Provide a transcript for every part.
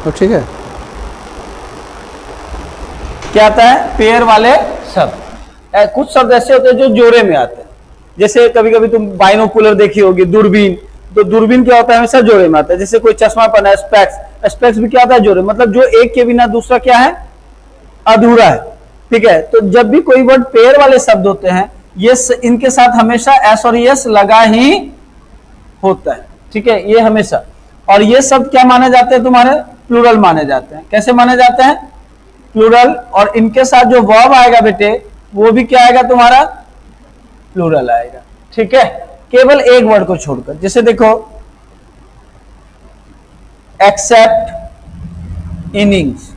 तो ठीक है, क्या आता है पेयर वाले शब्द। कुछ शब्द ऐसे होते हैं जो जोड़े में आते हैं, जैसे कभी कभी तुम बाइनोकुलर देखी होगी, दूरबीन, तो दूरबीन क्या होता है हमेशा जोड़े में आता है। जैसे कोई चश्मा पहना है, स्पेक्स, स्पेक्स भी क्या होता है जोड़े, मतलब जो एक के बिना दूसरा क्या है अधूरा है। ठीक है, तो जब भी कोई वर्ड पेयर वाले शब्द होते हैं ये इनके साथ हमेशा एस और यस लगा ही होता है। ठीक है, ये हमेशा, और ये शब्द क्या माने जाते हैं तुम्हारे प्लूरल माने जाते हैं। कैसे माने जाते हैं प्लूरल, और इनके साथ जो वर्ब आएगा बेटे वो भी क्या आएगा तुम्हारा प्लूरल आएगा। ठीक है, केवल एक वर्ड को छोड़कर, जैसे देखो एक्सेप्ट इनिंग्स,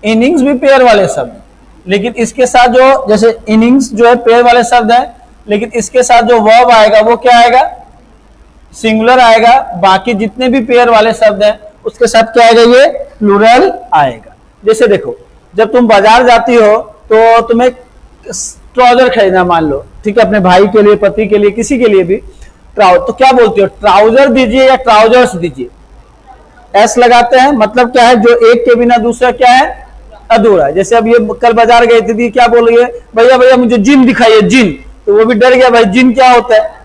इनिंग्स भी पेयर वाले शब्द, लेकिन इसके साथ जो जैसे इनिंग्स जो है पेयर वाले शब्द है, लेकिन इसके साथ जो वर्ब आएगा वो क्या आएगा सिंगुलर आएगा। बाकी जितने भी पेयर वाले शब्द हैं उसके साथ क्या आएगा ये प्लूरल आएगा। जैसे देखो जब तुम बाजार जाती हो तो तुम्हें ट्राउजर खरीदना मान लो, ठीक है, अपने भाई के लिए, पति के लिए, किसी के लिए भी तो क्या बोलती हो ट्राउजर दीजिए या ट्राउजर्स दीजिए, एस लगाते हैं, मतलब क्या है जो एक के बिना दूसरा क्या है अधूरा है। जैसे अब ये कल बाजार गई थी, क्या बोल रही है भैया भैया मुझे जिन दिखाइए, जिन, तो वो भी डर गया भाई जिन क्या होता है,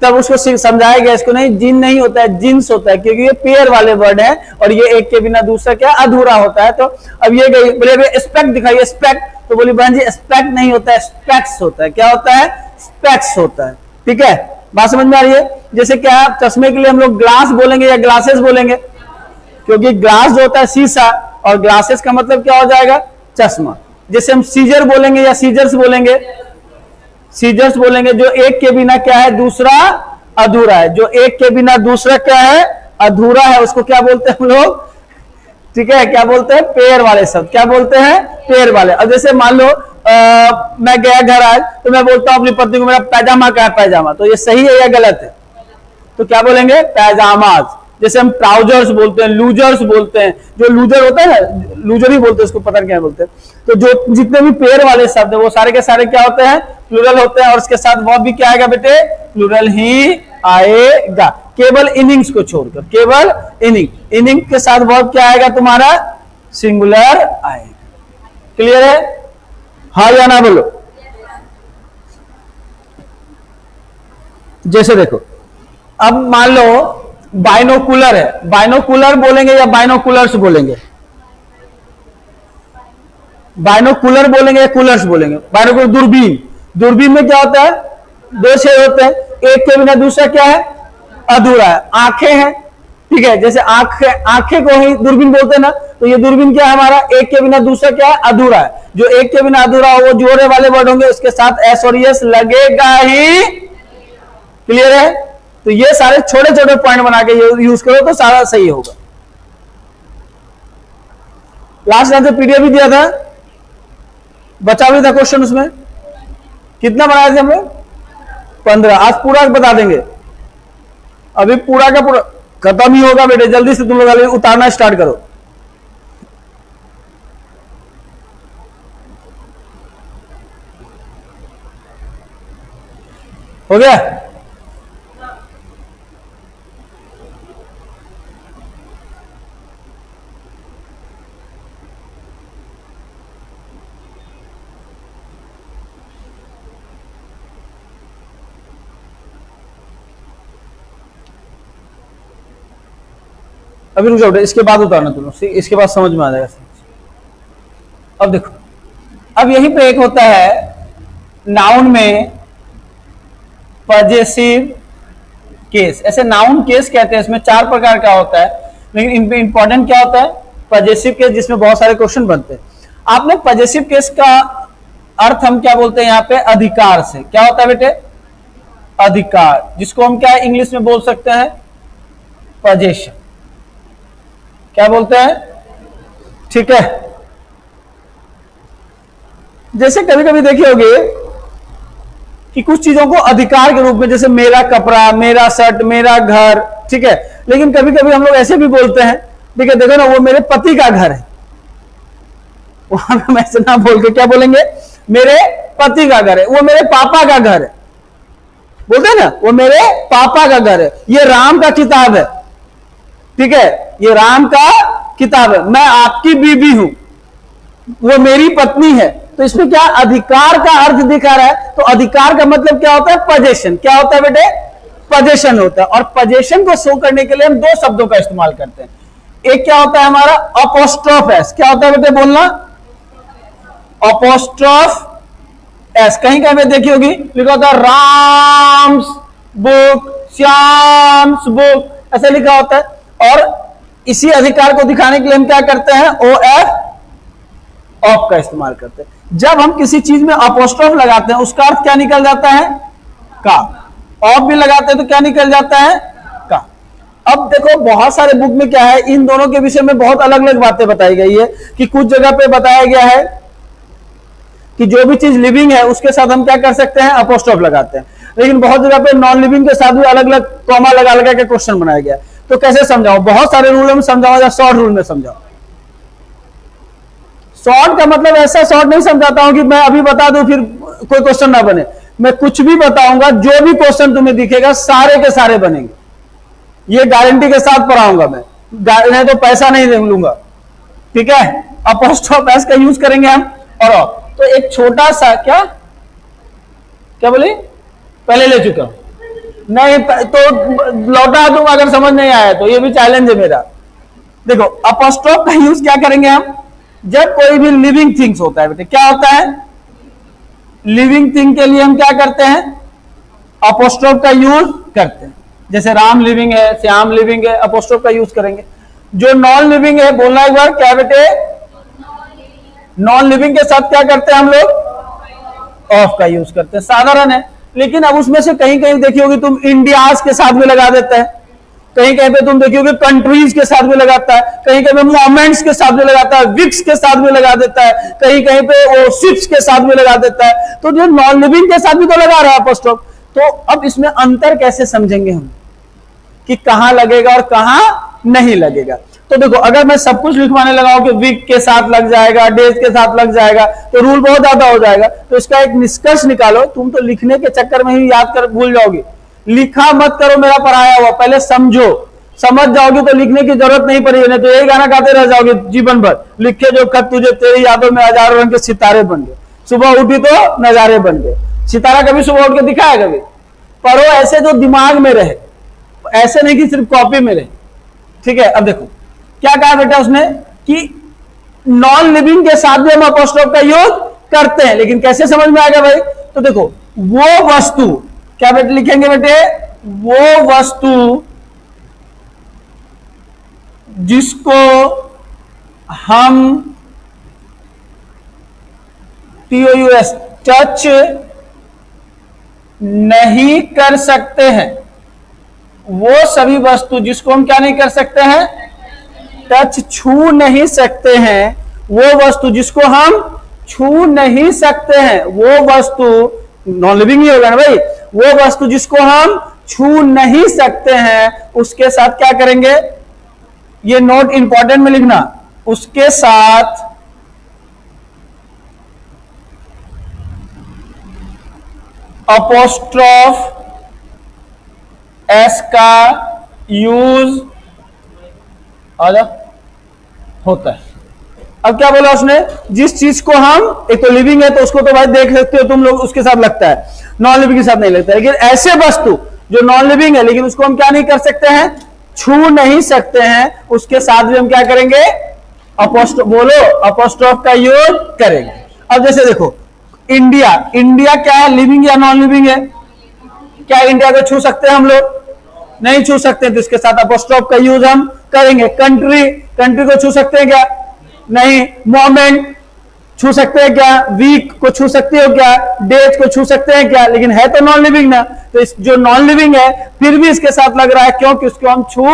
तब उसको समझाया गया इसको नहीं जिन नहीं होता है जिन्स होता है, क्योंकि ये पेयर वाले वर्ड है और ये एक के बिना दूसरा क्या अधूरा होता है। तो अब ये गई बोले भैया स्पेक्ट दिखाइए, स्पेक्ट, तो बोली बहन जी स्पेक्ट नहीं होता है स्पेक्स होता है। क्या होता है स्पेक्स होता है। ठीक है, बात समझ में आ रही है। जैसे क्या चश्मे के लिए हम लोग ग्लास बोलेंगे या ग्लासेस बोलेंगे, क्योंकि ग्लास जो होता है शीशा और ग्लासेस का मतलब क्या हो जाएगा चश्मा। जैसे हम सीजर बोलेंगे या सीजर्स बोलेंगे, सीजर्स बोलेंगे, जो एक के बिना क्या है दूसरा अधूरा है, जो एक के बिना दूसरा क्या है अधूरा है, उसको क्या बोलते हैं हम लोग, ठीक है, क्या बोलते हैं पेयर वाले शब्द, क्या बोलते हैं पेयर वाले। अब जैसे मान लो मैं गया घर आज तो मैं बोलता हूं अपनी पत्नी को मेरा पैजामा कहाँ है, पैजामा, तो ये सही है या गलत है, तो क्या बोलेंगे पैजामाज। जैसे हम ट्राउजर्स बोलते हैं, लूजर्स बोलते हैं, जो लूजर होता है ना लूजर ही बोलते हैं उसको, पता नहीं क्या बोलते हैं। तो जो जितने भी पेयर वाले शब्द है वो सारे के सारे क्या होते हैं प्लूरल होते हैं, और उसके साथ वर्ब भी क्या आएगा बेटे प्लूरल ही आएगा, केवल इनिंग्स को छोड़कर, केवल इनिंग के साथ वर्ब क्या आएगा तुम्हारा सिंगुलर आएगा। क्लियर है, हाँ या ना बोलो। जैसे देखो अब मान लो बाइनोकुलर है, बाइनोकुलर बोलेंगे या बाइनोकुलर्स बोलेंगे, बाइनोकुलर बोलेंगे या कूलर्स बोलेंगे। बाइनोकुलर दूरबीन, दूरबीन में क्या होता है दो छेद होते हैं, एक के बिना दूसरा क्या है अधूरा है। आंखें हैं, ठीक है, जैसे आंखें को ही दूरबीन बोलते हैं ना, तो ये दूरबीन क्या है हमारा एक के बिना दूसरा क्या है अधूरा है। जो एक के बिना अधूरा हो वो जोड़े वाले वर्ड होंगे, उसके साथ एस और यस लगेगा ही। क्लियर है, तो ये सारे छोटे छोटे पॉइंट बना के यूज करो तो सारा सही होगा। लास्ट टाइम पीडीएफ भी दिया था, बचा भी था क्वेश्चन, उसमें कितना बनाए थे हम लोग 15, आज पूरा बता देंगे। अभी पूरा का पूरा खत्म ही होगा बेटे, जल्दी से तुम लोग उतारना स्टार्ट करो। हो गया, अभी रुक जाओ, इसके बाद उतारना तुम, इसके बाद समझ में आ जाएगा। अब देखो, अब यहीं पे एक होता है नाउन में पजेसिव केस, ऐसे नाउन केस कहते हैं, इसमें 4 प्रकार का होता है, लेकिन इनमें इंपॉर्टेंट क्या होता है पजेसिव केस, जिसमें बहुत सारे क्वेश्चन बनते हैं। आपने पजेसिव केस का अर्थ हम क्या बोलते हैं यहाँ पे अधिकार से, क्या होता है बेटे अधिकार, जिसको हम क्या इंग्लिश में बोल सकते हैं पजेशन, क्या बोलते हैं, ठीक है। जैसे कभी कभी देखी होगी कि कुछ चीजों को अधिकार के रूप में, जैसे मेरा कपड़ा, मेरा शर्ट, मेरा घर, ठीक है, लेकिन कभी कभी हम लोग ऐसे भी बोलते हैं, ठीक है, देखो ना वो मेरे पति का घर है, वहां पे मैं ऐसे ना बोल के क्या बोलेंगे मेरे पति का घर है, वो मेरे पापा का घर है, बोलते हैं ना वो मेरे पापा का घर है, ये राम का किताब है, ठीक है, ये राम का किताब है, मैं आपकी बीवी हूं, वो मेरी पत्नी है। तो इसमें क्या अधिकार का अर्थ दिखा रहा है। तो अधिकार का मतलब क्या होता है? पोजेशन। क्या होता है बेटे? पोजेशन होता है। और पोजेशन को शो करने के लिए हम दो शब्दों का इस्तेमाल करते हैं। एक क्या होता है हमारा अपोस्ट्रोफ एस। क्या होता है बेटे बोलना? Apostrophe S. कहीं कहीं पे देखी होगी लिखा होता है राम्स बुक, श्याम्स बुक, ऐसा लिखा होता है। और इसी अधिकार को दिखाने के लिए हम क्या करते हैं? ओ एफ ऑफ का इस्तेमाल करते हैं। जब हम किसी चीज में अपोस्ट्रोफ लगाते हैं उसका अर्थ क्या निकल जाता है? का। ऑफ भी लगाते हैं तो क्या निकल जाता है? का। अब देखो बहुत सारे बुक में क्या है, इन दोनों के विषय में बहुत अलग अलग बातें बताई गई है। कि कुछ जगह पे बताया गया है कि जो भी चीज लिविंग है उसके साथ हम क्या कर सकते हैं? अपोस्ट्रोफ लगाते हैं। लेकिन बहुत जगह पे नॉन लिविंग के साथ भी अलग अलग कॉमा लगा लगा के क्वेश्चन बनाया गया। तो कैसे समझाओ? बहुत सारे रूल में समझाओ या शॉर्ट रूल में समझाओ? शॉर्ट का मतलब ऐसा शॉर्ट नहीं समझाता हूं कि मैं अभी बता दूं फिर कोई क्वेश्चन ना बने। मैं कुछ भी बताऊंगा, जो भी क्वेश्चन तुम्हें दिखेगा सारे के सारे बनेंगे, ये गारंटी के साथ पढ़ाऊंगा मैं, नहीं तो पैसा नहीं लूंगा। ठीक है? अपोस्ट्रोफ एस का यूज करेंगे हम और ऑफ। तो एक छोटा सा क्या क्या बोली? पहले ले चुका हूं नहीं तो लौटा दूंगा अगर समझ नहीं आया तो, ये भी चैलेंज है मेरा। देखो अपोस्ट्रोफ का यूज क्या करेंगे हम? जब कोई भी लिविंग थिंग्स होता है बेटे, क्या होता है? लिविंग थिंग के लिए हम क्या करते हैं? अपोस्ट्रोफ का यूज करते हैं। जैसे राम लिविंग है, श्याम लिविंग है, अपोस्ट्रोफ का यूज करेंगे। जो नॉन लिविंग है, बोलना एक बार, क्या बेटे? नॉन लिविंग के साथ क्या करते हैं हम लोग? ऑफ का यूज करते हैं। साधारण है। लेकिन अब उसमें से कहीं कहीं देखी होगी तुम इंडियाज के साथ भी लगा देते हैं, कहीं कहीं पे तुम देखियोगे कंट्रीज के साथ भी लगाता है, कहीं कहीं पे मोमेंट्स के साथ भी लगाता है, वीक्स के साथ भी लगा देता है, कहीं कहीं पे वो शिप्स के साथ भी लगा देता है। तो जो नॉन लिविंग के साथ भी तो लगा रहा है अपोस्ट्रोफ। तो अब इसमें अंतर कैसे समझेंगे हम कि कहां लगेगा और कहां नहीं लगेगा? तो देखो अगर मैं सब कुछ लिखवाने लगाऊं कि वीक के साथ लग जाएगा, डेज के साथ लग जाएगा, तो रूल बहुत ज्यादा हो जाएगा। तो इसका एक निष्कर्ष निकालो। तुम तो लिखने के चक्कर में ही याद कर भूल जाओगे। लिखा मत करो मेरा पढ़ाया हुआ, पहले समझो, समझ जाओगे तो लिखने की जरूरत नहीं पड़ेगी। नहीं तो यही गाना गाते रह जाओगे जीवन भर, लिखे जो खत तुझे तेरी यादों में हजारों रंग के सितारे बन गए, सुबह उठी तो नजारे बन गए। सितारा कभी सुबह उठ के दिखा है? कभी? पढ़ो ऐसे जो दिमाग में रहे, ऐसे नहीं कि सिर्फ कॉपी में रहे। ठीक है? अब देखो क्या कहा बेटा उसने कि नॉन लिविंग के साथ भी हम अपोस्ट्रोफ का यूज करते हैं। लेकिन कैसे समझ में आएगा भाई? तो देखो वो वस्तु, क्या बेटे लिखेंगे बेटे? वो वस्तु जिसको हम TOUS टच नहीं कर सकते हैं, वो सभी वस्तु जिसको हम क्या नहीं कर सकते हैं? टच, छू नहीं सकते हैं। वो वस्तु जिसको हम छू नहीं सकते हैं, वो वस्तु नॉन लिविंग ही होगा ना भाई। वो वस्तु जिसको हम छू नहीं सकते हैं उसके साथ क्या करेंगे? ये नोट इंपॉर्टेंट में लिखना, उसके साथ अपोस्ट्रोफ एस का यूज होता है। अब क्या बोला उसने? जिस चीज को हम, एक तो लिविंग है तो उसको तो भाई देख सकते हो तुम लोग, उसके साथ लगता है, नॉन लिविंग के साथ नहीं लगता है। लेकिन ऐसे वस्तु जो नॉन लिविंग है लेकिन उसको हम क्या नहीं कर सकते हैं? छू नहीं सकते हैं, उसके साथ भी हम क्या करेंगे? अपोस्ट्रोफ, बोलो, अपोस्ट्रोफ का यूज करेंगे। अब जैसे देखो इंडिया, इंडिया क्या है? लिविंग या नॉन लिविंग है? क्या इंडिया को छू सकते हैं हम लोग? नहीं छू सकते, तो इसके साथ अपोस्ट्रोफ का यूज हम करेंगे। कंट्री, कंट्री को छू सकते हैं क्या? नहीं। मोमेंट छू सकते हैं क्या? वीक को छू सकते हो क्या? डेज को छू सकते हैं क्या? लेकिन है तो नॉन लिविंग ना। तो इस जो नॉन लिविंग है फिर भी इसके साथ लग रहा है, क्योंकि उसको हम छू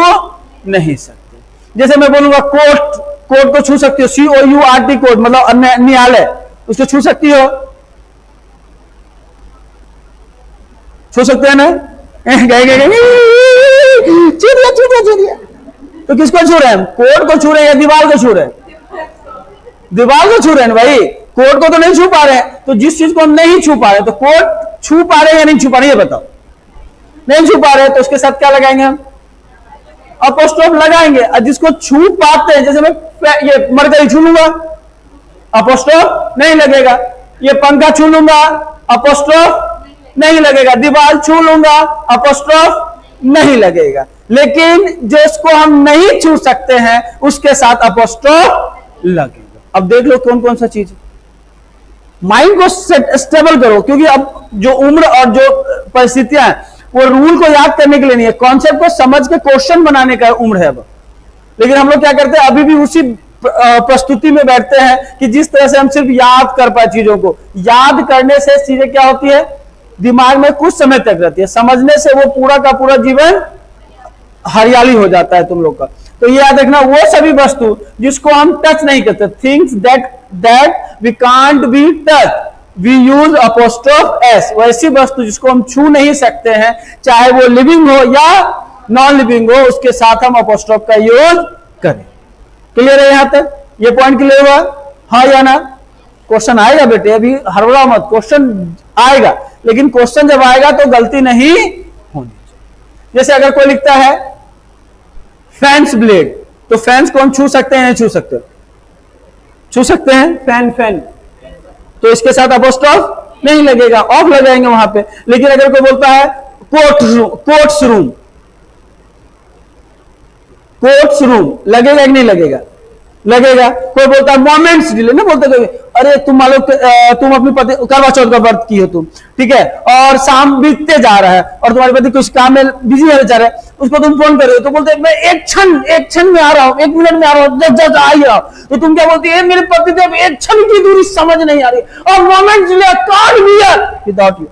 नहीं सकते। जैसे मैं बोलूंगा कोर्ट, कोर्ट को छू सकती हो, COURT कोर्ट, मतलब न्यायालय, उसको छू सकती हो? छू सकते हैं ना? चिड़िया चिड़िया चिड़िया। तो किसको छू रहे हैं? कोर्ट को छू रहे हैं या दीवार को छू रहे हैं? दीवार को छू रहे हैं भाई, कोर्ट को तो नहीं छू पा रहे हैं। तो जिस चीज को हम नहीं छू पा रहे तो कोर्ट छू पा रहे हैं या नहीं छू पा रहे? ये बताओ। नहीं छू पा रहे तो उसके साथ क्या लगाएंगे हम? अपोस्ट्रोफ लगाएंगे, और जिसको छू पाते हैं, जैसे मैं ये मरकरी छू लूंगा, अपोस्ट्रोफ नहीं लगेगा। ये पंखा छू लूंगा, अपोस्ट्रोफ नहीं लगेगा। दीवार छू लूंगा, अपोस्ट्रोफ नहीं लगेगा। लेकिन जिसको हम नहीं छू सकते हैं उसके साथ अपोस्ट्रोफ लगेगा। अब देख लो कौन कौन सा चीज। माइंड को स्टेबल करो, क्योंकि अब जो उम्र और जो परिस्थितियां हैं वो रूल को याद करने के लिए नहीं है, कॉन्सेप्ट को समझ के क्वेश्चन बनाने का उम्र है अब। लेकिन हम लोग क्या करते हैं, अभी भी उसी प्रस्तुति में बैठते हैं कि जिस तरह से हम सिर्फ याद कर पाए चीजों को। याद करने से चीजें क्या होती है, दिमाग में कुछ समय तक रहती है, समझने से वो पूरा का पूरा जीवन हरियाली हो जाता है तुम लोग का। तो ये याद रखना, वो सभी वस्तु जिसको हम टच नहीं करते, things that we can't be touch, we use apostrophe s. वैसी वस्तु जिसको हम छू नहीं सकते हैं, चाहे वो लिविंग हो या नॉन लिविंग हो, उसके साथ हम अपोस्ट्रोफ का यूज करें। क्लियर है यहां तक? ये पॉइंट क्लियर हुआ? हाँ या ना? क्वेश्चन आएगा बेटे, अभी हड़बड़ा मत, क्वेश्चन आएगा, लेकिन क्वेश्चन जब आएगा तो गलती नहीं होनी चाहिए। जैसे अगर कोई लिखता है फैंस ब्लेड, तो फैंस को हम छू सकते हैं, नहीं छू सकते? छू सकते हैं, फैन फैन, तो इसके साथ अपोस्ट्रोफ नहीं लगेगा, ऑफ लगाएंगे वहां पे। लेकिन अगर कोई बोलता है कोर्ट्स रूम, कोर्ट्स रूम लगेगा कि नहीं लगेगा? लगेगा। कोई बोलता है मोमेंट्स डिले, ना बोलते कोई, अरे तुम मान लो तुम अपनी पति करवा चौथ का व्रत की हो तुम, ठीक है, और शाम बीतते जा रहा है और तुम्हारे पति कुछ काम में बिजी है बेचारे, उसको तुम फोन कर रहे हो, तो बोलते मैं एक क्षण में आ रहा हूं, 1 मिनट में आ रहा हूं, जब आ ही रहा हूं। तो तुम क्या बोलती है, मेरे पति देव एक क्षण की दूरी समझ नहीं आ रही, और moments delay can't be here without you.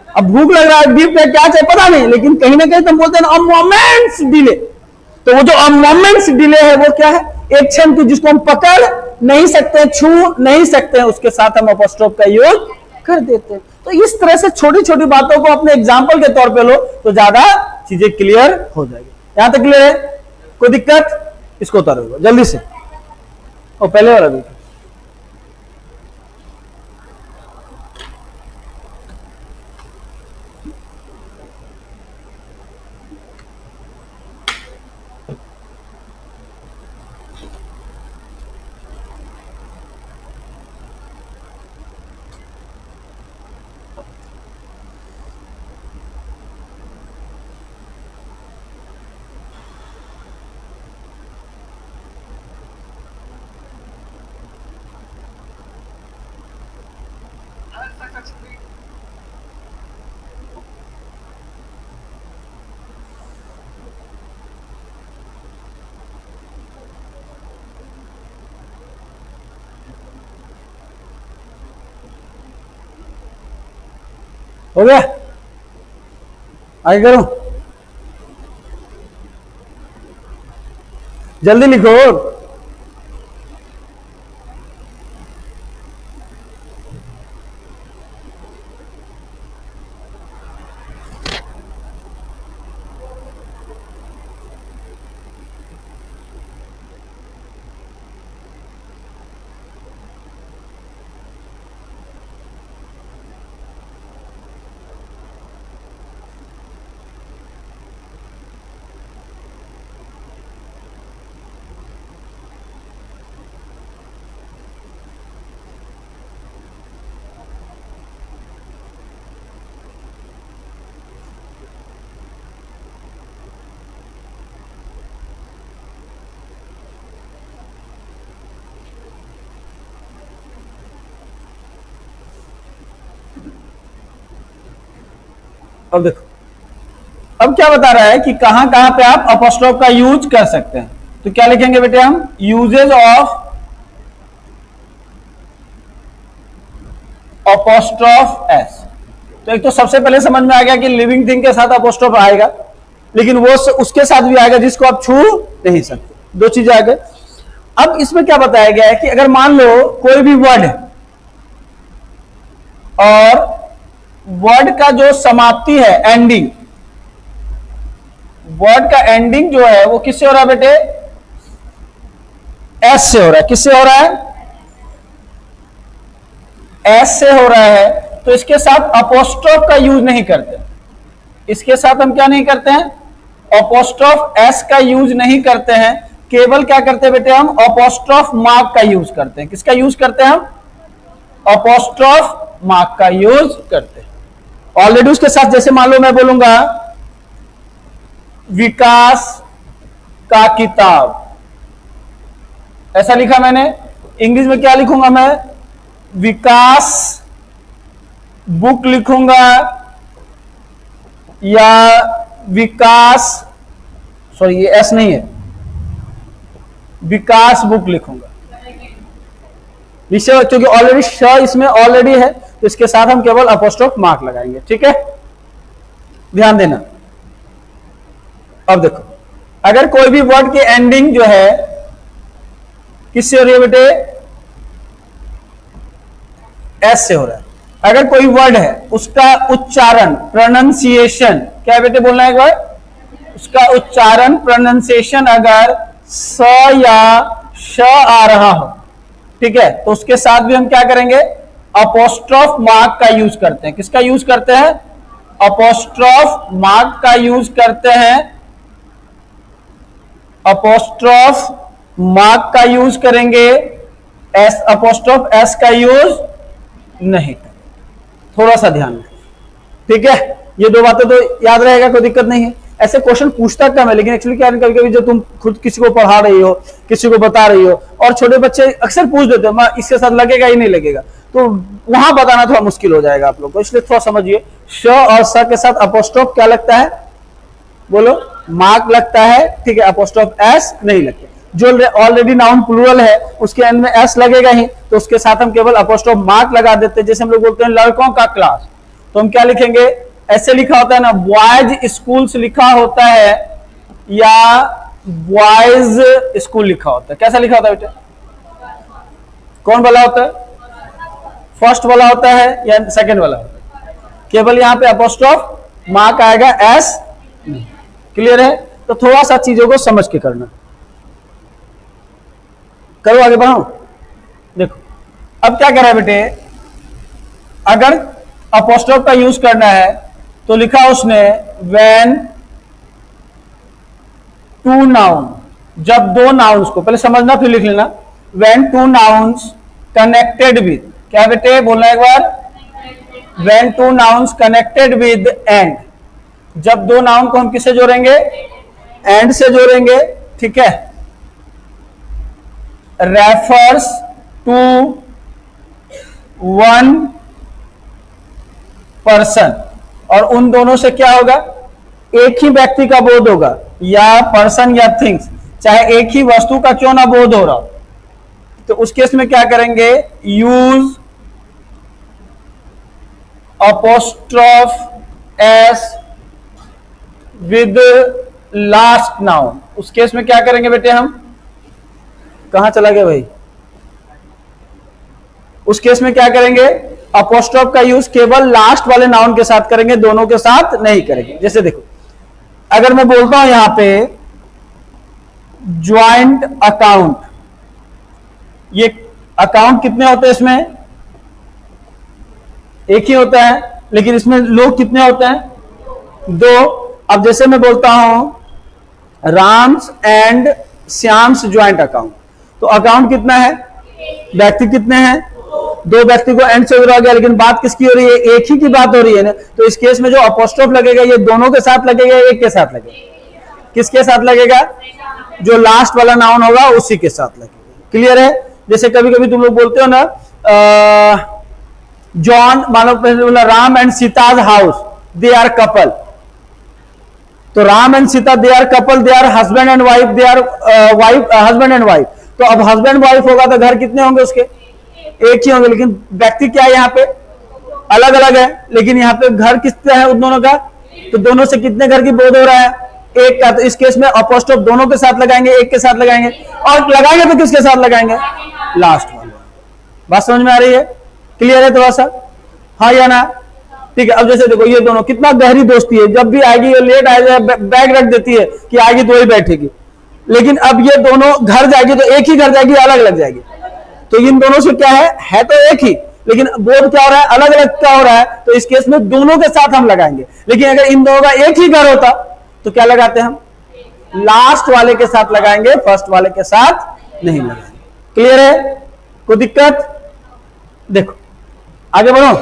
अब भूख लग रहा है, डीप क्या चाहिए पता नहीं, लेकिन कहीं ना कहीं तुम बोलते हैं मोमेंट्स डिले। तो वो जो मोमेंट्स डिले है वो क्या है, एक क्षण की जिसको हम पकड़ नहीं सकते, छू नहीं सकते हैं, उसके साथ हम अपोस्ट्रोफ का यूज कर देते हैं। तो इस तरह से छोटी छोटी बातों को अपने एग्जाम्पल के तौर पे लो तो ज्यादा चीजें क्लियर हो जाएगी। यहां तक क्लियर है? कोई दिक्कत? इसको उतारो जल्दी से, और पहले वाला देखो। हो गया? आगे करो, जल्दी लिखो। अब देखो, अब क्या बता रहा है कि कहां कहां पे आप अपोस्ट्रोफ का यूज कर सकते हैं। तो क्या लिखेंगे बेटे हम, यूजेज ऑफ अपोस्ट्रोफ एस। तो एक तो सबसे पहले समझ में आ गया कि लिविंग थिंग के साथ अपोस्ट्रोफ आएगा, लेकिन वो उसके साथ भी आएगा जिसको आप छू नहीं सकते। दो चीजें आ गए। अब इसमें क्या बताया गया है कि अगर मान लो कोई भी वर्ड है और वर्ड का जो समाप्ति है, एंडिंग, वर्ड का एंडिंग जो है वो किससे हो रहा है बेटे, एस से हो रहा है। किससे हो रहा है, एस से हो रहा है। तो इसके साथ अपोस्ट्रोफ का यूज नहीं करते, इसके साथ हम क्या नहीं करते हैं, अपोस्ट्रोफ एस का यूज नहीं करते हैं, केवल क्या करते हैं बेटे हम अपोस्ट्रोफ मार्क का यूज करते हैं। किसका यूज करते हैं हम? अपोस्ट्रोफ मार्क का यूज करते हैं। ऑलरेडी उसके साथ जैसे मान लो मैं बोलूंगा विकास का किताब, ऐसा लिखा मैंने। इंग्लिश में क्या लिखूंगा मैं? विकास बुक लिखूंगा या विकास, सॉरी ये एस नहीं है, विकास बुक लिखूंगा। विषय क्योंकि ऑलरेडी श इसमें ऑलरेडी है तो इसके साथ हम केवल अपोस्ट्रोफ मार्क लगाएंगे। ठीक है, ध्यान देना। अब देखो, अगर कोई भी वर्ड की एंडिंग जो है किससे हो रही है बेटे? एस से हो रहा है। अगर कोई वर्ड है उसका उच्चारण प्रोनाउंसिएशन क्या है बेटे? बोलना है एक बार। उसका उच्चारण प्रोनाउंसिएशन अगर स या श आ रहा हो, ठीक है, तो उसके साथ भी हम क्या करेंगे? अपोस्ट्रोफ मार्क का यूज करते हैं। किसका यूज करते हैं? अपोस्ट्रोफ मार्क का यूज करते हैं। अपोस्ट्रोफ मार्क का यूज करेंगे, एस अपोस्ट्रोफ एस का यूज नहीं करेंगे। थोड़ा सा ध्यान रखें, ठीक है। ये दो बातें तो याद रहेगा, कोई दिक्कत नहीं है। ऐसे क्वेश्चन पूछता कम है, लेकिन एक्चुअली क्या है, कभी कभी जब तुम खुद किसी को पढ़ा रही हो, किसी को बता रही हो, और छोटे बच्चे अक्सर पूछ देते हैं इसके साथ लगेगा ही नहीं लगेगा, तो वहां बताना थोड़ा मुश्किल हो जाएगा आप लोग को। इसलिए थोड़ा समझिए, श और स के साथ अपोस्ट्रोफ क्या लगता है? बोलो, मार्क लगता है, ठीक है। अपोस्ट्रोफ एस नहीं लगता। जो ऑलरेडी नाउन प्लूरल है उसके एंड में एस लगेगा ही, तो उसके साथ हम केवल अपोस्ट्रोफ मार्क लगा देते हैं। जैसे हम लोग बोलते हैं लड़कों का क्लास, तो हम क्या लिखेंगे? ऐसे लिखा होता है ना, बॉयज स्कूल्स लिखा होता है या बॉयज स्कूल लिखा होता है। कैसा लिखा होता है बेटा? कौन वाला होता है? फर्स्ट वाला होता है या सेकंड वाला होता है? केवल यहां पे अपोस्ट्रोफ मार्क आएगा, एस नहीं। क्लियर है? तो थोड़ा सा चीजों को समझ के करना। करो, आगे बढ़ाओ। देखो अब क्या करा बेटे, अगर अपोस्ट्रोफ का यूज करना है तो लिखा उसने व्हेन टू नाउन, जब दो नाउन्स को, पहले समझना फिर लिख लेना। When two nouns connected with, क्या बेटे बोलना एक बार? When two nouns connected with and, जब दो नाउन को हम किससे जोड़ेंगे? एंड से जोड़ेंगे, ठीक है। रेफर्स टू वन पर्सन, और उन दोनों से क्या होगा? एक ही व्यक्ति का बोध होगा, या पर्सन या थिंग्स, चाहे एक ही वस्तु का क्यों ना बोध हो रहा, तो उस केस में क्या करेंगे? Use apostrophe S with last noun. उस केस में क्या करेंगे बेटे हम? कहां चला गया भाई? उस केस में क्या करेंगे? अपोस्ट्रोफ का यूज केवल लास्ट वाले नाउन के साथ करेंगे, दोनों के साथ नहीं करेंगे। जैसे देखो, अगर मैं बोलता हूं यहां पे ज्वाइंट अकाउंट, ये अकाउंट कितने होते हैं? इसमें एक ही होता है, लेकिन इसमें लोग कितने होते हैं? दो। अब जैसे मैं बोलता हूं Ram's and Shyam's joint account, तो अकाउंट कितना है? व्यक्ति कितने हैं? दो व्यक्ति को एंड से जोड़ा गया, लेकिन बात किसकी हो रही है? एक ही की बात हो रही है ना। तो इस केस में जो अपोस्ट्रोफ लगेगा ये दोनों के साथ लगेगा, एक के साथ लगेगा? किसके साथ लगेगा? जो लास्ट वाला नाउन होगा उसी के साथ लगेगा। क्लियर है? जैसे कभी कभी तुम लोग बोलते हो ना, जॉन, मानो बोला Ram and Sita's house, they are couple, तो Ram and Sita they are couple, they are husband and wife, they are wife husband and wife. तो अब हस्बैंड वाइफ होगा तो घर कितने होंगे उसके? एक ही होंगे, लेकिन व्यक्ति क्या है यहाँ पे? अलग अलग है, लेकिन यहाँ पे घर किसका है? उन दोनों का। तो दोनों से कितने घर की बोध हो रहा है? एक का। तो इस केस में अपोस्ट्रोफ दोनों के साथ लगाएंगे, एक के साथ लगाएंगे, और लगाएंगे तो किसके साथ लगाएंगे? लास्ट वाले। बात समझ में आ रही है? क्लियर है थोड़ा सा? हाँ या ना? ठीक है। अब जैसे देखो, ये दोनों कितना गहरी दोस्ती है, जब भी आएगी ये लेट आ जाए, बैग रख देती है कि आएगी तो ही बैठेगी, लेकिन अब ये दोनों घर जाएगी तो एक ही घर जाएगी, अलग अलग जाएगी। तो इन दोनों से क्या है तो एक ही, लेकिन बोध क्या हो रहा है? अलग अलग क्या हो रहा है? तो इस केस में दोनों के साथ हम लगाएंगे। लेकिन अगर इन दोनों का एक ही घर होता तो क्या लगाते हैं हम? लास्ट वाले के साथ लगाएंगे, फर्स्ट वाले के साथ नहीं लगाएंगे। क्लियर है? कोई दिक्कत? देखो आगे बढ़ो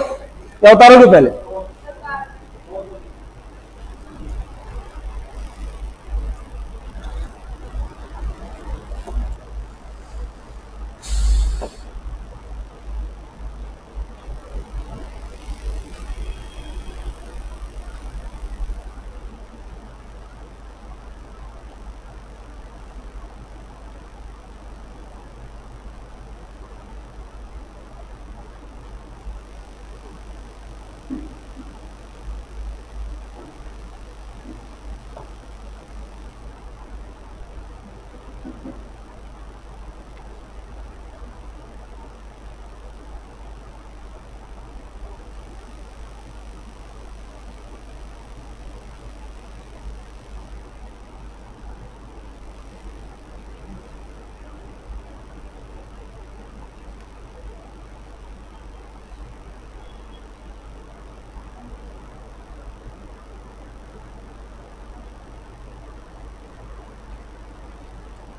या उतारोगे पहले?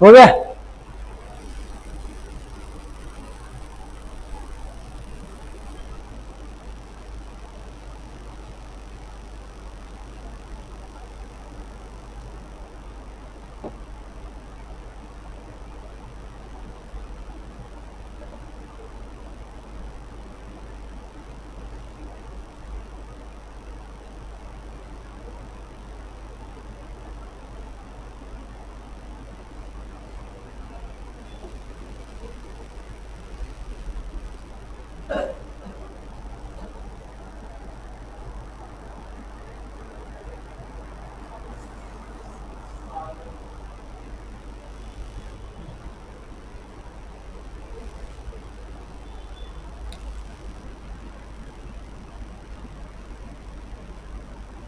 हो गया?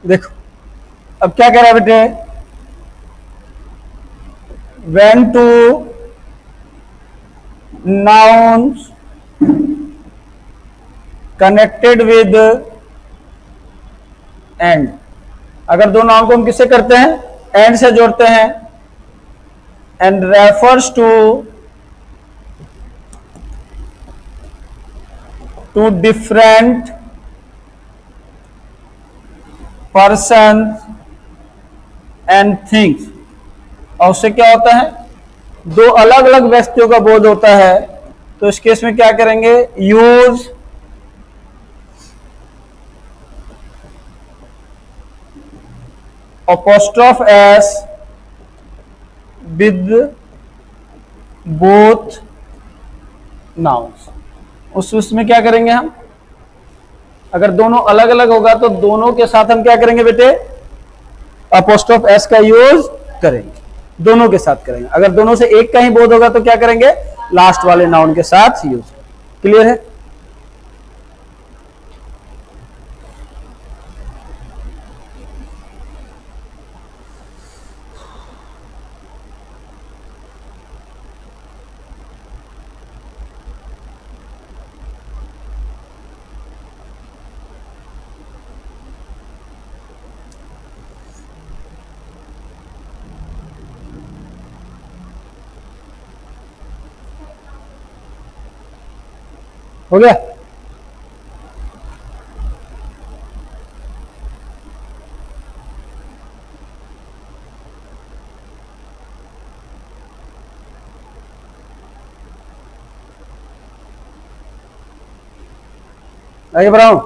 देखो अब क्या कह रहा है बेटे? when two nouns connected with and, अगर दो नाउन को हम किससे करते हैं? एंड से जोड़ते हैं। And refers to different person and things, और उससे क्या होता है? दो अलग अलग व्यक्तियों का बोध होता है। तो इस केस में क्या करेंगे? Use apostrophe s with both nouns। उसमें क्या करेंगे हम? अगर दोनों अलग अलग होगा तो दोनों के साथ हम क्या करेंगे बेटे? apostrophe s का यूज करेंगे, दोनों के साथ करेंगे। अगर दोनों से एक का ही बोध होगा तो क्या करेंगे? लास्ट वाले नाउन के साथ यूज। क्लियर है? हो गया? आगे बढ़ाऊं?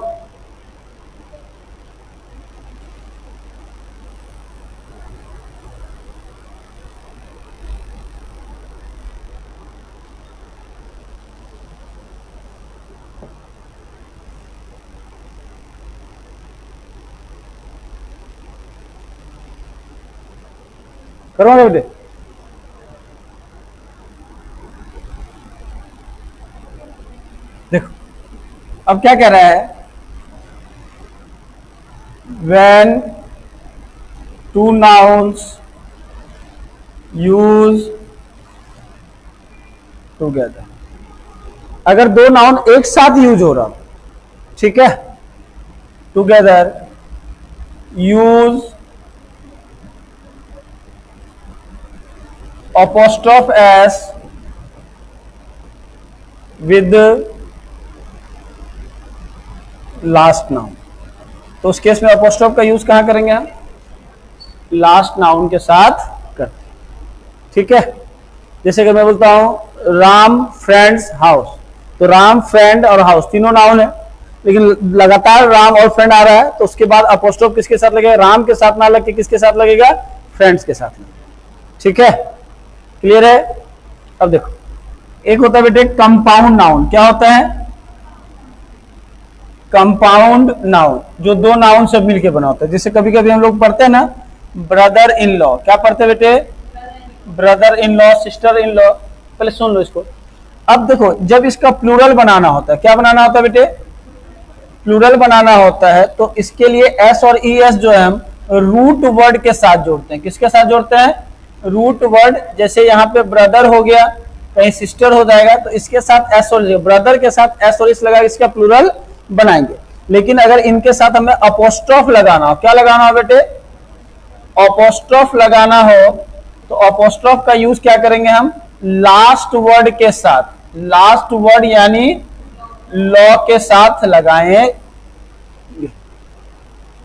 करवाओ बेटे। देखो अब क्या कह रहा है? when two nouns use together, अगर दो नाउन एक साथ यूज हो रहा, ठीक है, together use apostrophe s with last noun. तो उस केस में apostrophe का यूज कहां करेंगे हम? लास्ट नाउन के साथ करते हैं, ठीक है। जैसे कि मैं बोलता हूं राम फ्रेंड्स हाउस, तो राम फ्रेंड और हाउस तीनों नाउन है, लेकिन लगातार राम और फ्रेंड आ रहा है, तो उसके बाद अपोस्ट्रोफ किसके साथ लगेगा? राम के साथ ना लग के किसके साथ लगेगा? फ्रेंड्स के साथ लगेगा, ठीक है। क्लियर है? अब देखो, एक होता है बेटे कंपाउंड नाउन। क्या होता है? कंपाउंड नाउन, जो दो नाउन से मिलकर बना होता है। जैसे कभी कभी हम लोग पढ़ते हैं ना ब्रदर इन लॉ। क्या पढ़ते हैं बेटे? Brother in law, sister in law. पहले सुन लो इसको। अब देखो, जब इसका प्लूरल बनाना होता है, क्या बनाना होता है बेटे? प्लूरल बनाना होता है, तो इसके लिए एस और ई एस जो है हम रूट वर्ड के साथ जोड़ते हैं। किसके साथ जोड़ते हैं? Root word. जैसे यहाँ पे ब्रदर हो गया, कहीं सिस्टर हो जाएगा, तो इसके साथ एस और, ब्रदर के साथ एस और इस लगा इसका प्लूरल बनाएंगे। लेकिन अगर इनके साथ हमें अपोस्ट्रोफ लगाना हो, क्या लगाना हो बेटे? अपोस्ट्रोफ लगाना हो, तो अपोस्ट्रोफ का यूज क्या करेंगे हम? लास्ट वर्ड के साथ, लास्ट वर्ड यानी लॉ के साथ लगाएं।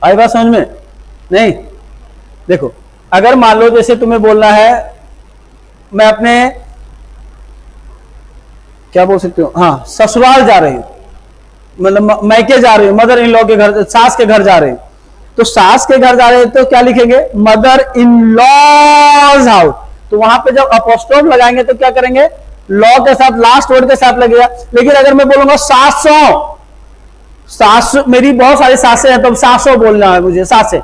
आई बात समझ में? नहीं? देखो, अगर मान लो जैसे तुम्हें बोलना है, मैं अपने क्या बोल सकते हो, हाँ, ससुराल जा रही हूं, मतलब मैके जा रही हूं, मदर इन लॉ के घर, सास के घर जा रहे हैं, तो सास के घर जा रहे हैं तो क्या लिखेंगे? Mother in law's house. तो वहां पे जब अपोस्ट्रोफ लगाएंगे तो क्या करेंगे? लॉ के साथ, लास्ट वर्ड के साथ लगेगा। लेकिन अगर मैं बोलूंगा सासों, सास, मेरी बहुत सारी सासें हैं, तो सासों बोलना है मुझे, सासे,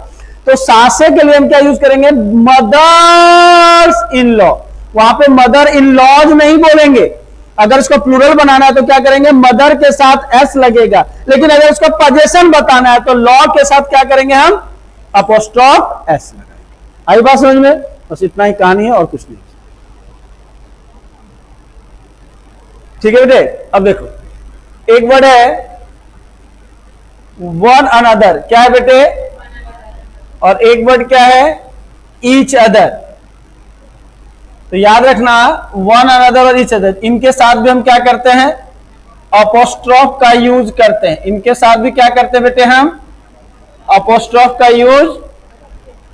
तो सासे के लिए हम क्या यूज करेंगे? Mother's in law. वहां पे मदर इन लॉज नहीं बोलेंगे। अगर इसको प्लूरल बनाना है तो क्या करेंगे? मदर के साथ एस लगेगा। लेकिन अगर इसको पोजीशन बताना है तो लॉ के साथ क्या करेंगे हम? अपोस्ट्रोफ एस लगाएंगे। आई बात समझ में? बस इतना ही कहानी है और कुछ नहीं, ठीक है बेटे। अब देखो, एक वर्ड है वन अनदर। क्या है बेटे? और एक वर्ड क्या है? Each other. तो याद रखना, वन अनदर और ईच अदर, इनके साथ भी हम क्या करते हैं? अपोस्ट्रोफ का यूज करते हैं। इनके साथ भी क्या करते हैं बेटे? हम अपोस्ट्रोफ का यूज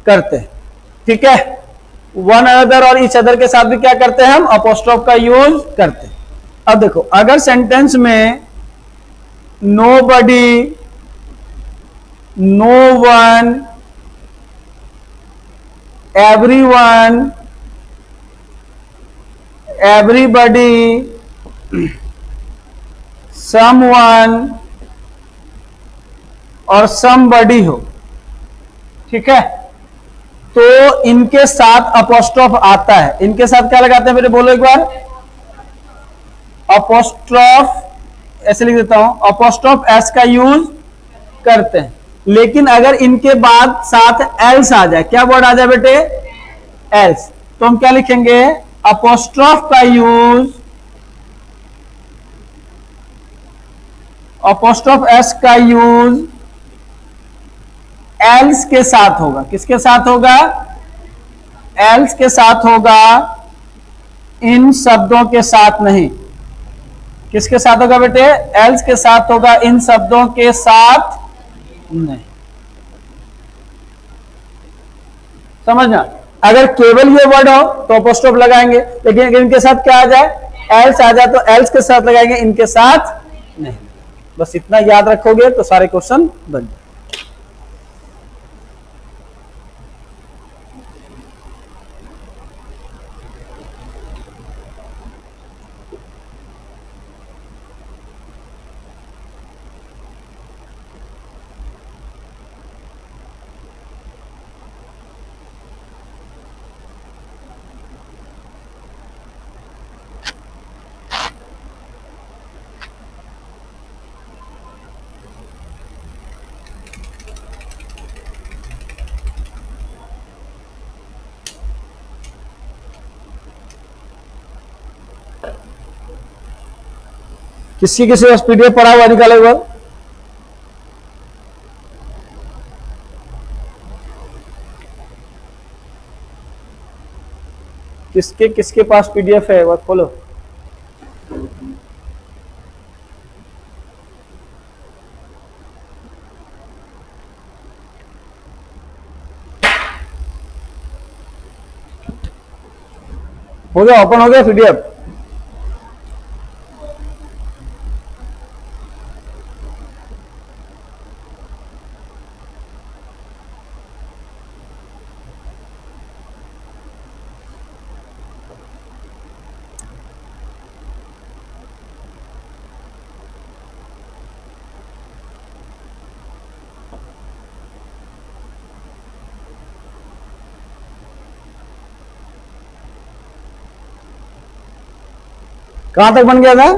करते हैं, ठीक है। वन अनदर और ईच अदर के साथ भी क्या करते हैं? हम अपोस्ट्रोफ का यूज करते हैं। अब देखो, अगर सेंटेंस में nobody, no one, everyone, everybody, someone और समबडी हो, ठीक है, तो इनके साथ अपोस्ट्रोफ आता है। इनके साथ क्या लगाते हैं बेटे? बोलो एक बार। अपोस्ट्रोफ, ऐसे लिख देता हूं, अपोस्ट्रोफ एस का यूज करते हैं। लेकिन अगर इनके बाद साथ एल्स आ जाए, क्या वर्ड आ जाए बेटे? एल्स, तो हम क्या लिखेंगे? अपोस्ट्रोफ का यूज, अपोस्ट्रोफ एस का यूज एल्स के साथ होगा। किसके साथ होगा? एल्स के साथ होगा, इन शब्दों के साथ नहीं। किसके साथ होगा बेटे? एल्स के साथ होगा, इन शब्दों के साथ नहीं। समझना? अगर केवल ये वर्ड हो तो अपोस्ट्रोफ लगाएंगे, लेकिन अगर इनके साथ क्या आ जाए? एल्स आ जाए, तो एल्स के साथ लगाएंगे, इनके साथ नहीं। बस इतना याद रखोगे तो सारे क्वेश्चन बन जाए। किसी किसी पास पीडीएफ पढ़ा हुआ निकाले हुआ? किसके किसके पास पीडीएफ है वो खोलो। हो गया, ओपन हो गया पीडीएफ। कहां तक बन गया था?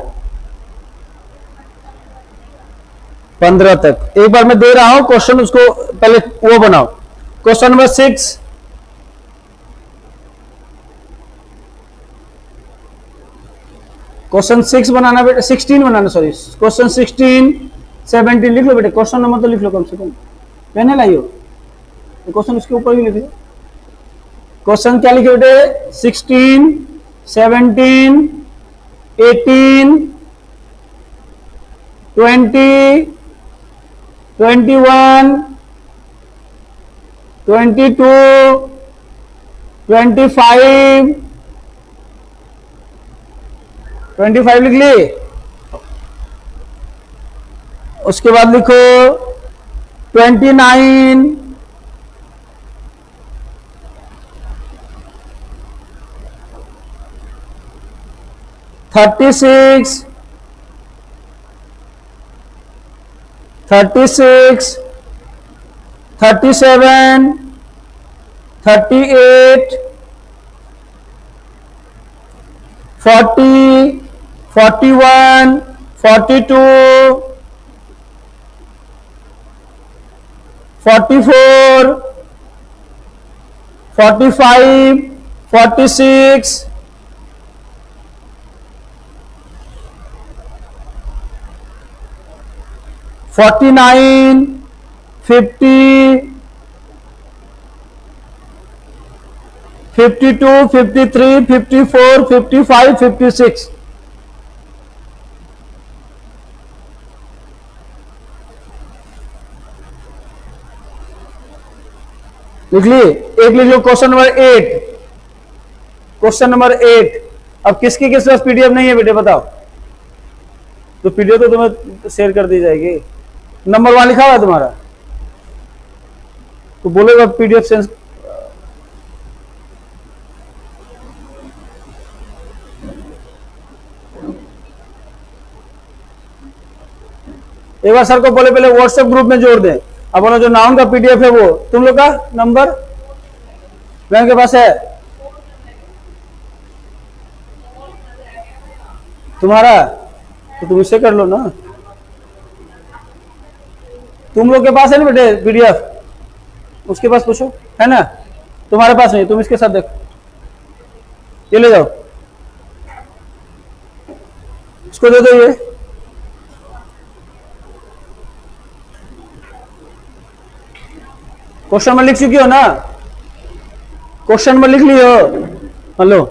15 तक। एक बार मैं दे रहा हूं क्वेश्चन, उसको पहले वो बनाओ। क्वेश्चन नंबर 6, क्वेश्चन 6 बनाना बेटे, 16 बनाना, सॉरी क्वेश्चन 16 17 लिख लो बेटे। क्वेश्चन नंबर तो लिख लो कम से कम, पेन लाइयो, क्वेश्चन उसके ऊपर ही लिख लो। क्वेश्चन क्या लिखे बेटे? 16 17 18 20 21 22 25 25 लिख ली। उसके बाद लिखो 29 36 36 37 38 40 41 42 44 45 46 49 50 52 53 54 55 56 लिख लिए। एक लिख लो क्वेश्चन नंबर 8। क्वेश्चन नंबर 8, अब किसके किस पास पीडीएफ नहीं है बेटे बताओ? तो पीडीएफ तो तुम्हें शेयर कर दी जाएगी। नंबर 1 लिखा हुआ है तुम्हारा, तो बोलेगा पीडीएफ सेंस। एक बार सर को बोले पहले व्हाट्सएप ग्रुप में जोड़ दें। अपना जो नाउन का पीडीएफ है वो तुम लोग का नंबर बैंक के पास है तुम्हारा, तो तुम इससे कर लो ना। तुम लोग के पास है ना बेटे पीडीएफ, उसके पास पूछो, है ना? तुम्हारे पास नहीं, तुम इसके साथ देखो, ये ले जाओ, इसको दे दो। ये क्वेश्चन नंबर लिख चुकी हो ना? क्वेश्चन नंबर लिख लियो? हेलो,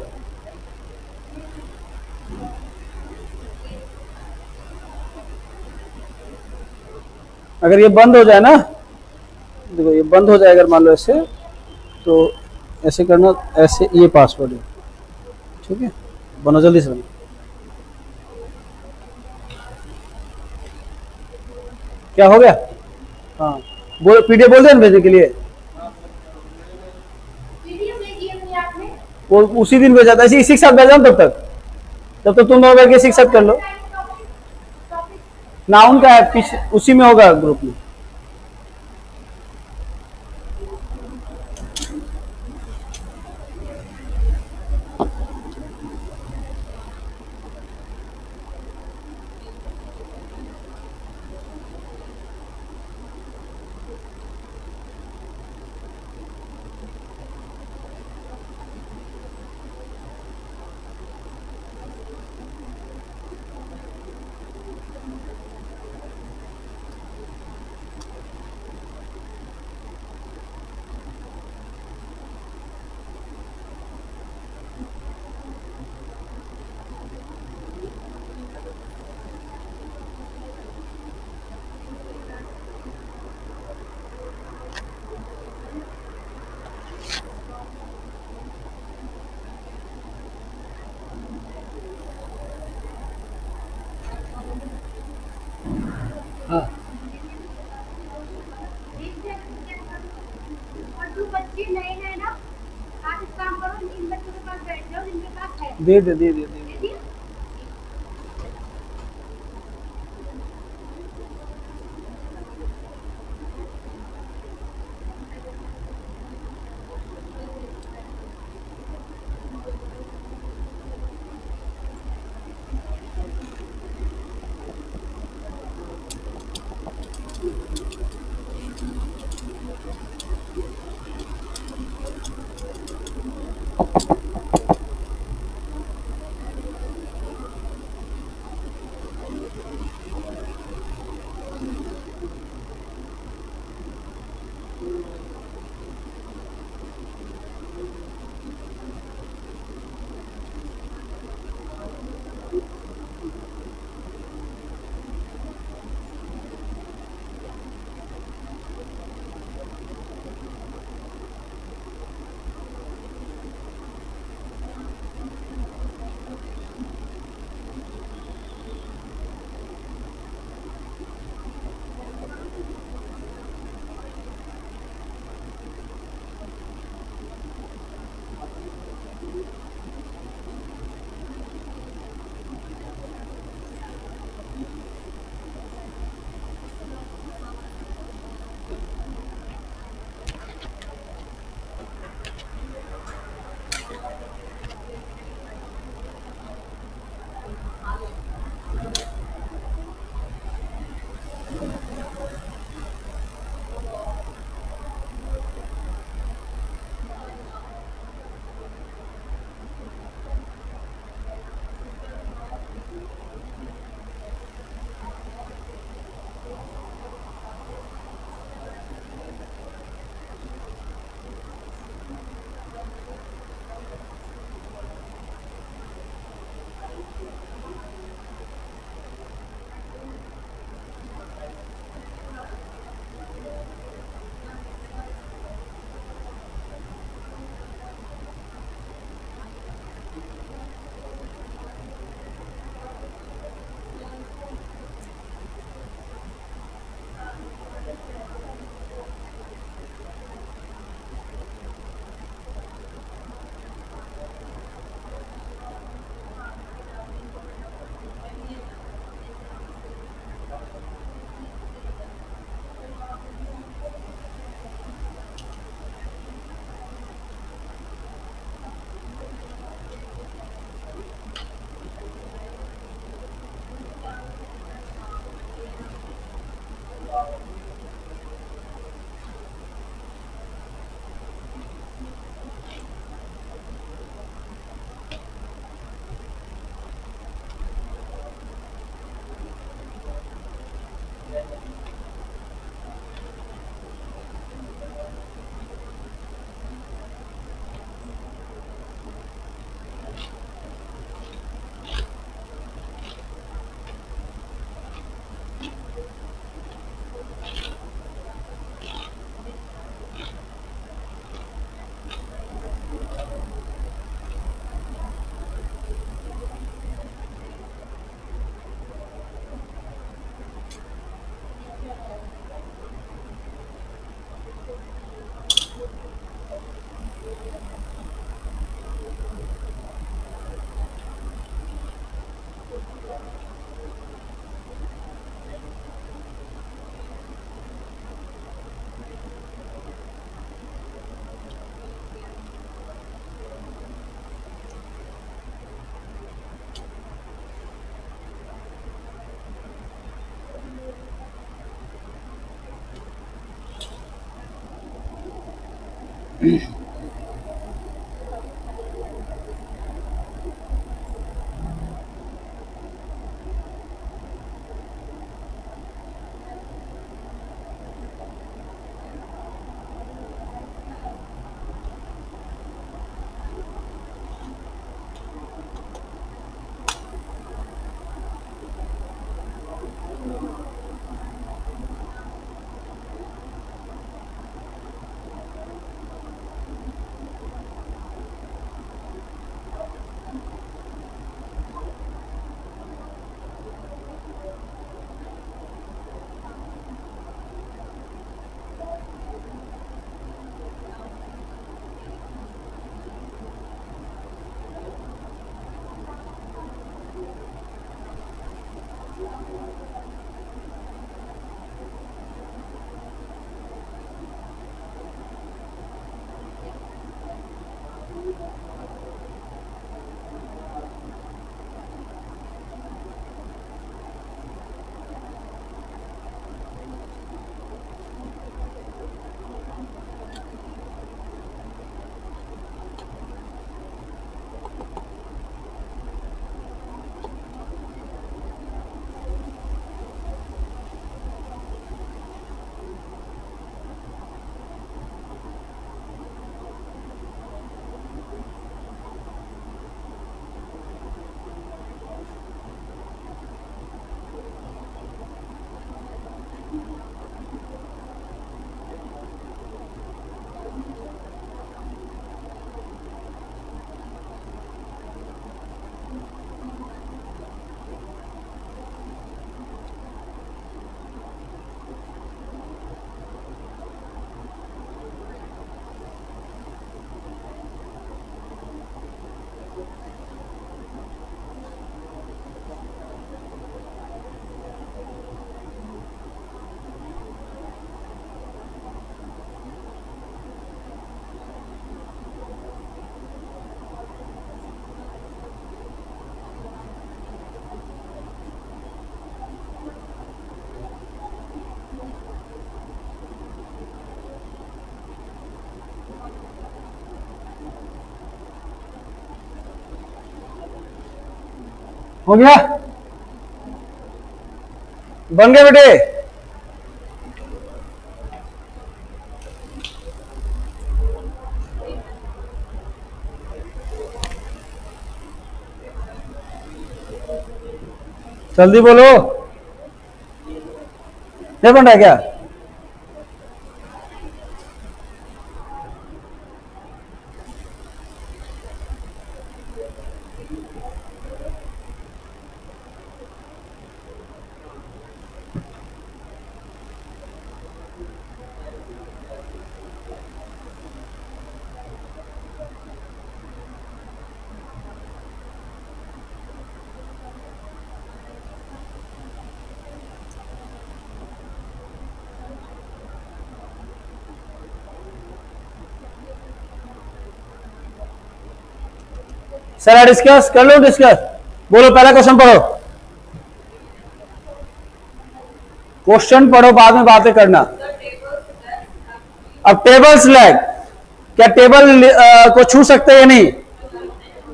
अगर ये बंद हो जाए ना, देखो ये बंद हो जाए अगर मान लो ऐसे, तो ऐसे करना, ऐसे ये पासवर्ड है, ठीक है? बनो जल्दी से बनो। क्या हो गया? हाँ बोल, पीडीएफ बोल दें भेजने के लिए। वो उसी दिन भेजा था, इसी के साथ भेजा तब तक तुम लोग करके इसी के साथ कर लो। नाउन का है, उसी में होगा ग्रुप में। दे हो गया? बन गए बेटे? जल्दी बोलो, नहीं बन रहा क्या? सर डिस्कस कर लो, डिस्कस बोलो, पहला क्वेश्चन पढ़ो, क्वेश्चन पढ़ो, बाद में बातें करना। अब टेबल्स लैग, क्या टेबल को छू सकते हैं या नहीं?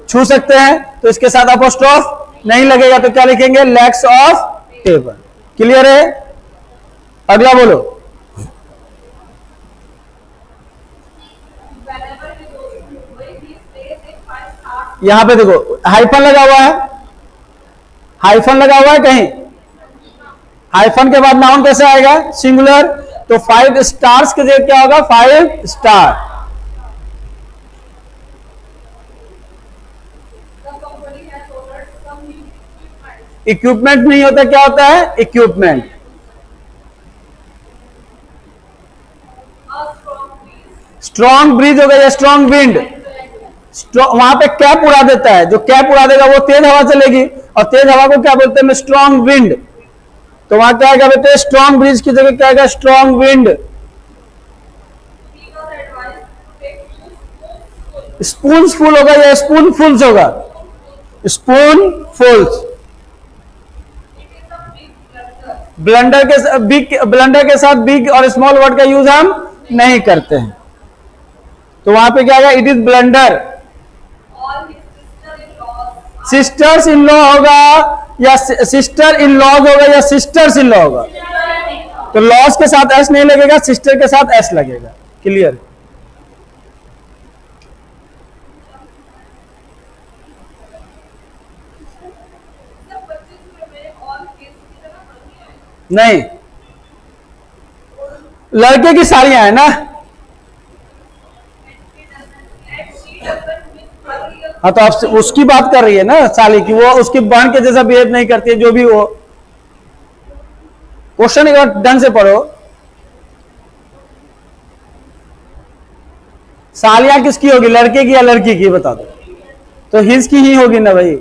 छू सकते हैं, तो इसके साथ अपोस्ट्रोफ नहीं लगेगा, तो क्या लिखेंगे? Lags of table. क्लियर है? अगला बोलो। यहां पे देखो हाइफन लगा हुआ है, हाइफन लगा हुआ है कहीं, हाइफन के बाद नाउन कैसे आएगा? सिंगुलर, तो 5 स्टार्स के जगह क्या होगा? 5 स्टार। इक्विपमेंट नहीं होता, क्या होता है? इक्विपमेंट। स्ट्रॉन्ग ब्रीज हो गया या स्ट्रॉन्ग विंड? वहां पे कैप उड़ा देता है, जो कैप उड़ा देगा वो तेज हवा चलेगी, और तेज हवा को क्या बोलते हैं? Strong wind. तो वहां क्या आएगा बेटे? स्ट्रॉन्ग ब्रीज की जगह क्या आएगा? Strong wind. स्पून फुल होगा या स्पून फुल्स होगा? स्पून फुल्स। ब्लंडर के साथ बिग और स्मॉल वर्ड का यूज हम नहीं करते हैं, तो वहां पे क्या आएगा? It is blunder. Sisters in law होगा या सिस्टर इन लॉज होगा या सिस्टर्स इन लॉ होगा? तो लॉज के साथ एस नहीं लगेगा, सिस्टर के साथ एस लगेगा। क्लियर? नहीं, लड़के की साड़ियां है ना। हाँ, तो आप उसकी बात कर रही है ना साली की, वो उसकी बहन के जैसा बिहेव नहीं करती है, जो भी वो। क्वेश्चन एक बार ढंग से पढ़ो। सालियां किसकी होगी? लड़के की या लड़की की? बता दो। तो हिज की ही होगी ना भाई।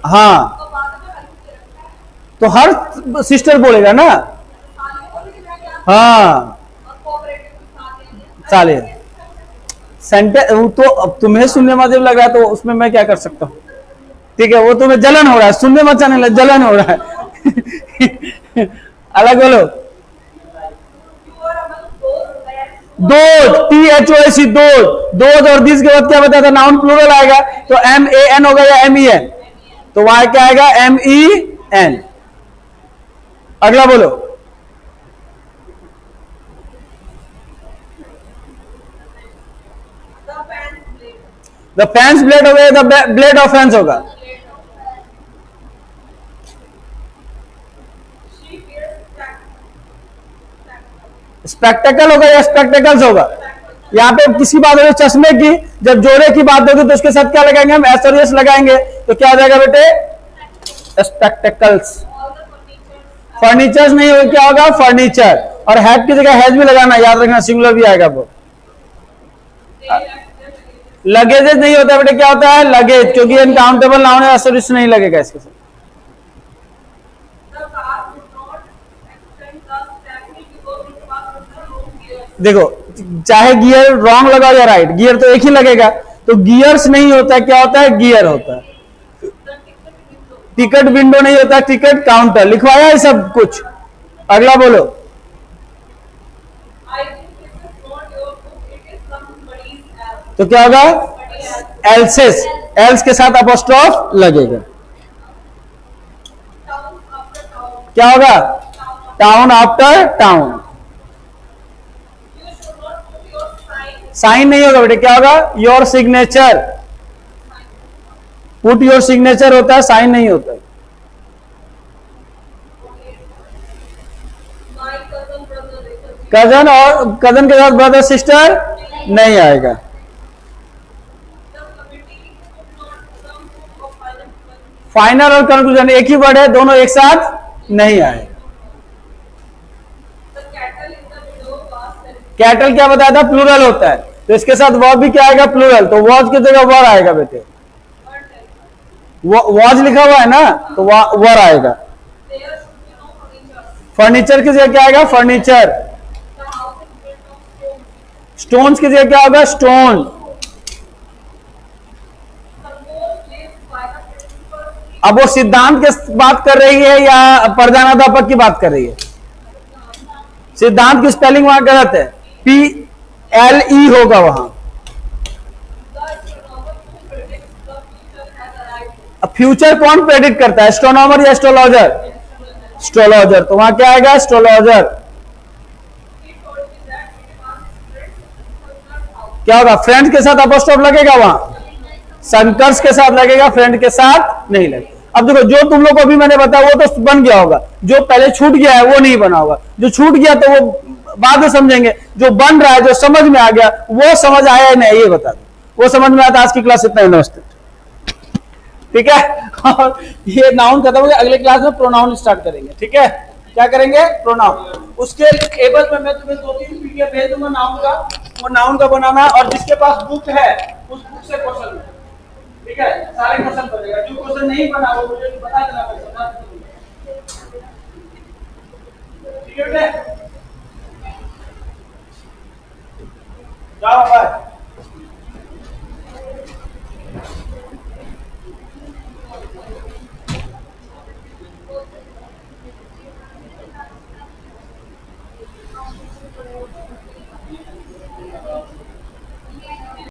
हाँ, तो हर सिस्टर बोलेगा ना। हाँ चालेल। सेंटेंस तो अब तुम्हें सुनने में अजीब लग रहा है तो उसमें मैं क्या कर सकता हूँ? ठीक है, वो तुम्हें जलन हो रहा है, सुनने में अच्छा नहीं लग, जलन हो रहा है। अलग बोलो। Those, THOAC, those. दोज और दिस के बाद क्या बताया था? नाउन प्लूरल आएगा तो MAN होगा या MEN? तो वहां क्या आएगा? MEN। अगला बोलो। द फैंस ब्लेड हो गया, द ब्लेड ऑफ फैंस होगा। स्पेक्टेकल होगा या स्पेक्टेकल्स होगा? यहाँ पे किसी बात हो चश्मे की, जब जोड़े की बात होगी तो उसके साथ क्या लगाएंगे? हम एस और एस लगाएंगे, तो क्या हो जाएगा बेटे? स्पेक्टेकल्स। फर्नीचर्स नहीं होगा, क्या होगा? फर्नीचर। और हैड की जगह हैज भी लगाना, याद रखना, सिंगुलर भी आएगा वो। लगेजेस नहीं होता बेटे, क्या होता है? लगेज, क्योंकि अनकाउंटेबल नाउन है, एस नहीं लगेगा इसके साथ। देखो, चाहे गियर रॉन्ग लगाओ या राइट, गियर तो एक ही लगेगा, तो गियर्स नहीं होता है, क्या होता है? गियर होता है। टिकट विंडो नहीं होता, टिकट काउंटर। लिखवाया है सब कुछ। अगला बोलो। तो क्या होगा? एल्सेस। एल्स के साथ अपोस्ट्रोफ लगेगा। क्या होगा? Town after town. साइन नहीं होगा बेटे, क्या होगा? Your signature. Put your signature होता है, साइन नहीं होता। कजन, और कजन के साथ ब्रदर सिस्टर नहीं आएगा। फाइनल और कंक्लूजन एक ही वर्ड है, दोनों एक साथ नहीं आए। कैटल क्या बताया था? प्लूरल होता है, तो इसके साथ वर्ब भी क्या आएगा? प्लूरल। तो वॉज की जगह वर आएगा बेटे। वॉज लिखा हुआ है ना, तो वर आएगा। फर्नीचर की जगह क्या आएगा? फर्नीचर। स्टोन्स की जगह क्या होगा? स्टोन। अब वो सिद्धांत की बात कर रही है या प्रधानाध्यापक की बात कर रही है? सिद्धांत की स्पेलिंग वहां गलत है, PLE होगा वहां। अब फ्यूचर कौन प्रेडिक्ट करता है? एस्ट्रोनॉमर या एस्ट्रोलॉजर? एस्ट्रोलॉजर। तो वहां क्या आएगा? एस्ट्रोलॉजर। क्या होगा? फ्रेंड के साथ अपोस्ट्रोफ लगेगा वहां, संकर्ष के साथ लगेगा, फ्रेंड के साथ नहीं लगेगा। अब देखो, जो तुम लोग को अभी मैंने बताया वो तो बन गया होगा, जो पहले छूट गया है वो नहीं बना होगा। जो छूट गया तो वो बाद में समझेंगे, जो बन रहा है, जो समझ में आ गया, वो समझ आया है नहीं, ये बता दो। वो समझ में आता। आज की क्लास इतना ही, नमस्ते। ठीक है, और ये नाउन खत्म हो गया। अगले क्लास में प्रोनाउन स्टार्ट करेंगे। ठीक है, क्या करेंगे? प्रोनाउन। उसके एबल में मैं तुम्हें 2-3 PDF भेज दूंगा नाउन का, वो नाउन का बनाना, और जिसके पास बुक है उस बुक से क्वेश्चन, ठीक है, सारे क्वेश्चन बनेगा। जो क्वेश्चन नहीं बना वो मुझे बता देना पड़ेगा। ठीक है, जाओ बाय।